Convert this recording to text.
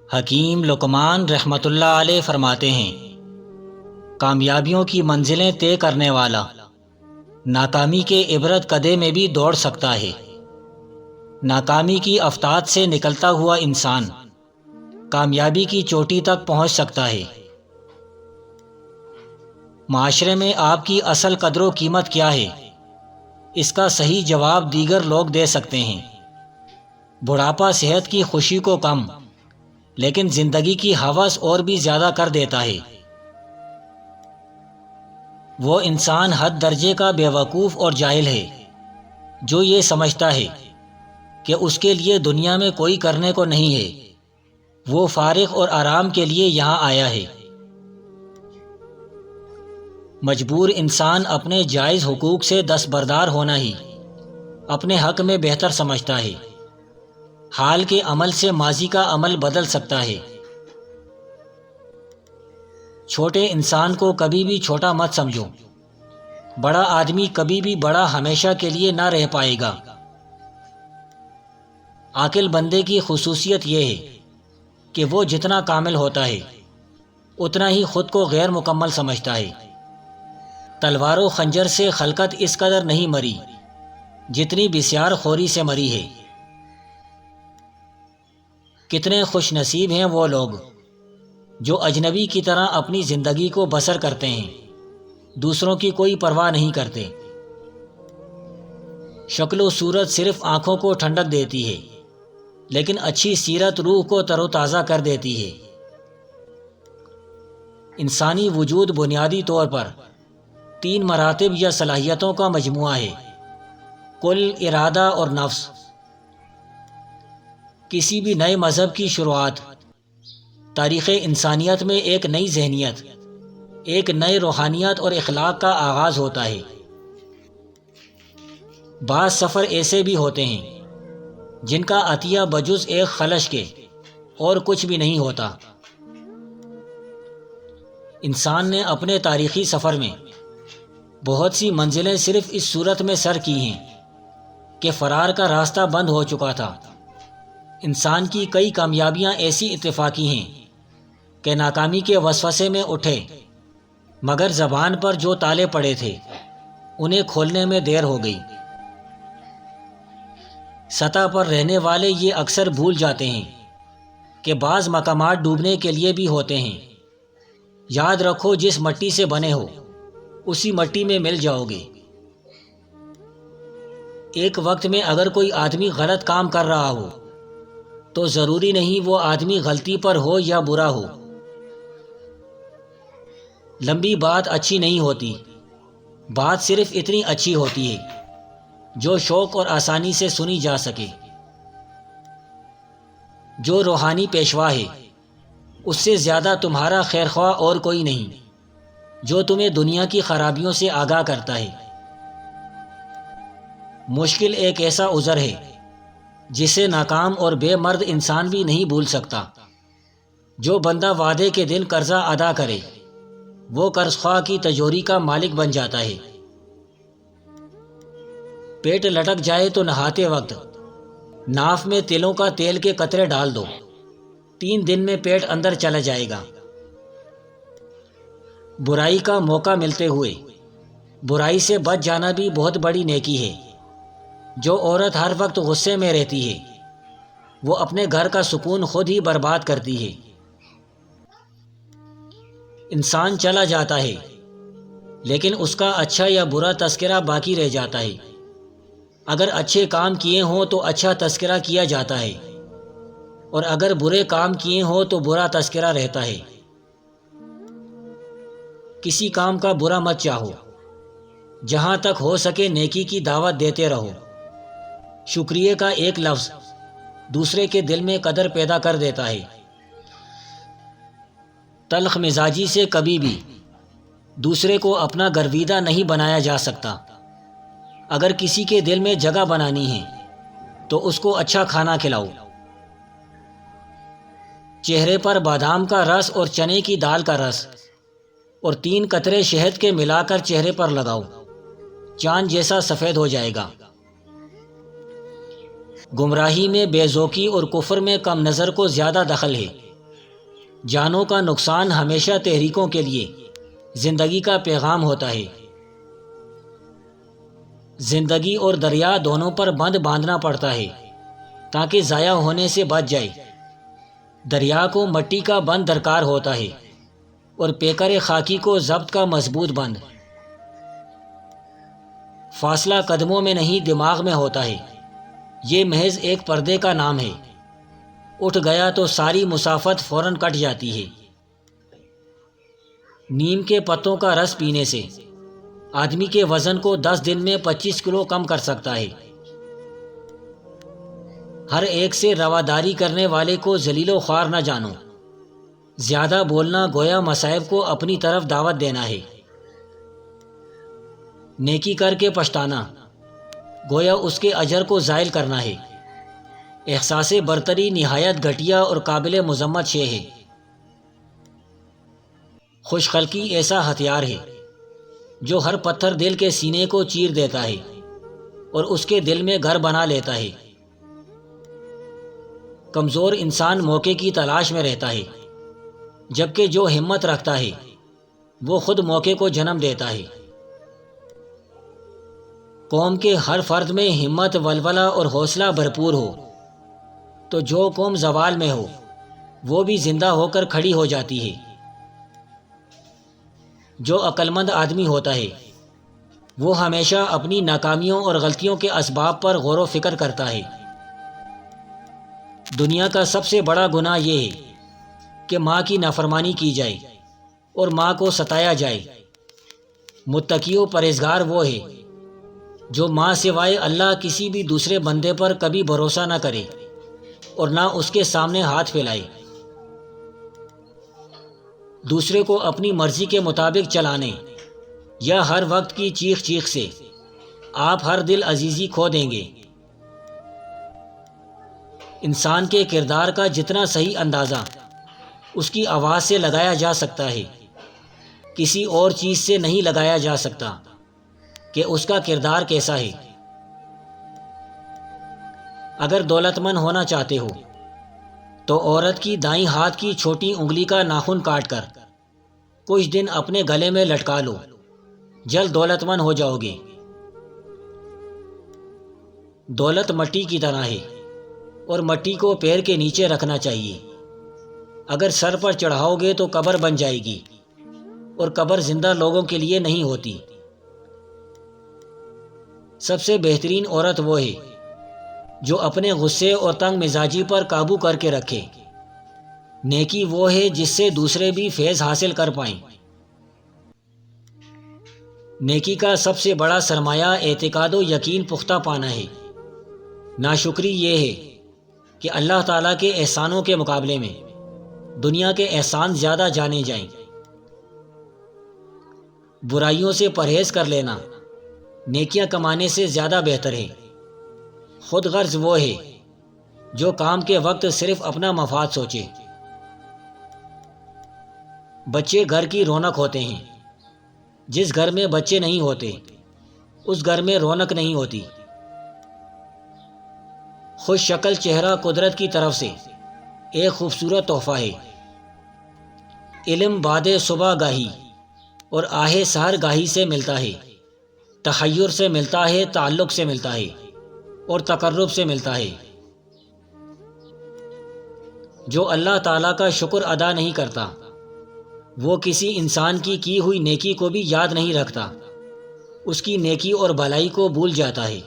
حکیم لقمان رحمۃ اللہ علیہ فرماتے ہیں، کامیابیوں کی منزلیں طے کرنے والا ناکامی کے عبرت قدے میں بھی دوڑ سکتا ہے۔ ناکامی کی افتاد سے نکلتا ہوا انسان کامیابی کی چوٹی تک پہنچ سکتا ہے۔ معاشرے میں آپ کی اصل قدر و قیمت کیا ہے؟ اس کا صحیح جواب دیگر لوگ دے سکتے ہیں۔ بڑھاپا صحت کی خوشی کو کم لیکن زندگی کی ہوس اور بھی زیادہ کر دیتا ہے۔ وہ انسان حد درجے کا بے وقوف اور جاہل ہے جو یہ سمجھتا ہے کہ اس کے لیے دنیا میں کوئی کرنے کو نہیں ہے، وہ فارغ اور آرام کے لیے یہاں آیا ہے۔ مجبور انسان اپنے جائز حقوق سے دستبردار ہونا ہی اپنے حق میں بہتر سمجھتا ہے۔ حال کے عمل سے ماضی کا عمل بدل سکتا ہے۔ چھوٹے انسان کو کبھی بھی چھوٹا مت سمجھو۔ بڑا آدمی کبھی بھی بڑا ہمیشہ کے لیے نہ رہ پائے گا۔ عاقل بندے کی خصوصیت یہ ہے کہ وہ جتنا کامل ہوتا ہے اتنا ہی خود کو غیر مکمل سمجھتا ہے۔ تلوار و خنجر سے خلقت اس قدر نہیں مری جتنی بسیار خوری سے مری ہے۔ کتنے خوش نصیب ہیں وہ لوگ جو اجنبی کی طرح اپنی زندگی کو بسر کرتے ہیں، دوسروں کی کوئی پرواہ نہیں کرتے۔ شکل و صورت صرف آنکھوں کو ٹھنڈک دیتی ہے لیکن اچھی سیرت روح کو تر و تازہ کر دیتی ہے۔ انسانی وجود بنیادی طور پر 3 مراتب یا صلاحیتوں کا مجموعہ ہے: کل، ارادہ اور نفس۔ کسی بھی نئے مذہب کی شروعات تاریخ انسانیت میں ایک نئی ذہنیت، ایک نئے روحانیت اور اخلاق کا آغاز ہوتا ہے۔ بعض سفر ایسے بھی ہوتے ہیں جن کا عطیہ بجز ایک خلش کے اور کچھ بھی نہیں ہوتا۔ انسان نے اپنے تاریخی سفر میں بہت سی منزلیں صرف اس صورت میں سر کی ہیں کہ فرار کا راستہ بند ہو چکا تھا۔ انسان کی کئی کامیابیاں ایسی اتفاقی ہیں کہ ناکامی کے وسوسے میں اٹھے مگر زبان پر جو تالے پڑے تھے انہیں کھولنے میں دیر ہو گئی۔ سطح پر رہنے والے یہ اکثر بھول جاتے ہیں کہ بعض مقامات ڈوبنے کے لیے بھی ہوتے ہیں۔ یاد رکھو، جس مٹی سے بنے ہو اسی مٹی میں مل جاؤ گے۔ ایک وقت میں اگر کوئی آدمی غلط کام کر رہا ہو تو ضروری نہیں وہ آدمی غلطی پر ہو یا برا ہو۔ لمبی بات اچھی نہیں ہوتی، بات صرف اتنی اچھی ہوتی ہے جو شوق اور آسانی سے سنی جا سکے۔ جو روحانی پیشوا ہے اس سے زیادہ تمہارا خیرخواہ اور کوئی نہیں جو تمہیں دنیا کی خرابیوں سے آگاہ کرتا ہے۔ مشکل ایک ایسا عذر ہے جسے ناکام اور بے مرد انسان بھی نہیں بھول سکتا۔ جو بندہ وعدے کے دن قرضہ ادا کرے وہ قرض خواہ کی تجوری کا مالک بن جاتا ہے۔ پیٹ لٹک جائے تو نہاتے وقت ناف میں تلوں کا تیل کے قطرے ڈال دو، 3 دن میں پیٹ اندر چلا جائے گا۔ برائی کا موقع ملتے ہوئے برائی سے بچ جانا بھی بہت بڑی نیکی ہے۔ جو عورت ہر وقت غصے میں رہتی ہے وہ اپنے گھر کا سکون خود ہی برباد کرتی ہے۔ انسان چلا جاتا ہے لیکن اس کا اچھا یا برا تذکرہ باقی رہ جاتا ہے۔ اگر اچھے کام کیے ہوں تو اچھا تذکرہ کیا جاتا ہے اور اگر برے کام کیے ہوں تو برا تذکرہ رہتا ہے۔ کسی کام کا برا مت چاہو، جہاں تک ہو سکے نیکی کی دعوت دیتے رہو۔ شکریہ کا ایک لفظ دوسرے کے دل میں قدر پیدا کر دیتا ہے۔ تلخ مزاجی سے کبھی بھی دوسرے کو اپنا گرویدہ نہیں بنایا جا سکتا۔ اگر کسی کے دل میں جگہ بنانی ہے تو اس کو اچھا کھانا کھلاؤ۔ چہرے پر بادام کا رس اور چنے کی دال کا رس اور 3 قطرے شہد کے ملا کر چہرے پر لگاؤ، چاند جیسا سفید ہو جائے گا۔ گمراہی میں بے ذوقی اور کفر میں کم نظر کو زیادہ دخل ہے۔ جانوں کا نقصان ہمیشہ تحریکوں کے لیے زندگی کا پیغام ہوتا ہے۔ زندگی اور دریا دونوں پر بند باندھنا پڑتا ہے تاکہ ضائع ہونے سے بچ جائے۔ دریا کو مٹی کا بند درکار ہوتا ہے اور پیکر خاکی کو ضبط کا مضبوط بند۔ فاصلہ قدموں میں نہیں دماغ میں ہوتا ہے، یہ محض ایک پردے کا نام ہے۔ اٹھ گیا تو ساری مسافت فوراً کٹ جاتی ہے۔ نیم کے پتوں کا رس پینے سے آدمی کے وزن کو 10 دن میں 25 کلو کم کر سکتا ہے۔ ہر ایک سے رواداری کرنے والے کو ذلیل و خوار نہ جانو۔ زیادہ بولنا گویا مصائب کو اپنی طرف دعوت دینا ہے۔ نیکی کر کے پچھتانا گویا اس کے اجر کو زائل کرنا ہے۔ احساس برتری نہایت گھٹیا اور قابل مذمت شے ہے۔ خوش خلقی ایسا ہتھیار ہے جو ہر پتھر دل کے سینے کو چیر دیتا ہے اور اس کے دل میں گھر بنا لیتا ہے۔ کمزور انسان موقع کی تلاش میں رہتا ہے، جبکہ جو ہمت رکھتا ہے وہ خود موقع کو جنم دیتا ہے۔ قوم کے ہر فرد میں ہمت، ولولہ اور حوصلہ بھرپور ہو تو جو قوم زوال میں ہو وہ بھی زندہ ہو کر کھڑی ہو جاتی ہے۔ جو عقل مند آدمی ہوتا ہے وہ ہمیشہ اپنی ناکامیوں اور غلطیوں کے اسباب پر غور و فکر کرتا ہے۔ دنیا کا سب سے بڑا گناہ یہ ہے کہ ماں کی نافرمانی کی جائے اور ماں کو ستایا جائے۔ متقی و پرہیزگار وہ ہے جو ماں سوائے اللہ کسی بھی دوسرے بندے پر کبھی بھروسہ نہ کرے اور نہ اس کے سامنے ہاتھ پھیلائے۔ دوسرے کو اپنی مرضی کے مطابق چلانے یا ہر وقت کی چیخ چیخ سے آپ ہر دل عزیزی کھو دیں گے۔ انسان کے کردار کا جتنا صحیح اندازہ اس کی آواز سے لگایا جا سکتا ہے، کسی اور چیز سے نہیں لگایا جا سکتا کہ اس کا کردار کیسا ہے۔ اگر دولت مند ہونا چاہتے ہو تو عورت کی دائیں ہاتھ کی چھوٹی انگلی کا ناخن کاٹ کر کچھ دن اپنے گلے میں لٹکا لو، جلد دولت مند ہو جاؤ گے۔ دولت مٹی کی طرح ہے اور مٹی کو پیر کے نیچے رکھنا چاہیے۔ اگر سر پر چڑھاؤ گے تو قبر بن جائے گی اور قبر زندہ لوگوں کے لیے نہیں ہوتی۔ سب سے بہترین عورت وہ ہے جو اپنے غصے اور تنگ مزاجی پر قابو کر کے رکھے۔ نیکی وہ ہے جس سے دوسرے بھی فیض حاصل کر پائیں۔ نیکی کا سب سے بڑا سرمایہ اعتقاد و یقین پختہ پانا ہے۔ ناشکری یہ ہے کہ اللہ تعالیٰ کے احسانوں کے مقابلے میں دنیا کے احسان زیادہ جانے جائیں۔ برائیوں سے پرہیز کر لینا نیکیاں کمانے سے زیادہ بہتر ہے۔ خود غرض وہ ہے جو کام کے وقت صرف اپنا مفاد سوچے۔ بچے گھر کی رونق ہوتے ہیں، جس گھر میں بچے نہیں ہوتے اس گھر میں رونق نہیں ہوتی۔ خوش شکل چہرہ قدرت کی طرف سے ایک خوبصورت تحفہ ہے۔ علم بعد صبح گاہی اور آہ سحر گاہی سے ملتا ہے، تحیر سے ملتا ہے، تعلق سے ملتا ہے اور تقرب سے ملتا ہے۔ جو اللہ تعالیٰ کا شکر ادا نہیں کرتا وہ کسی انسان کی ہوئی نیکی کو بھی یاد نہیں رکھتا، اس کی نیکی اور بھلائی کو بھول جاتا ہے۔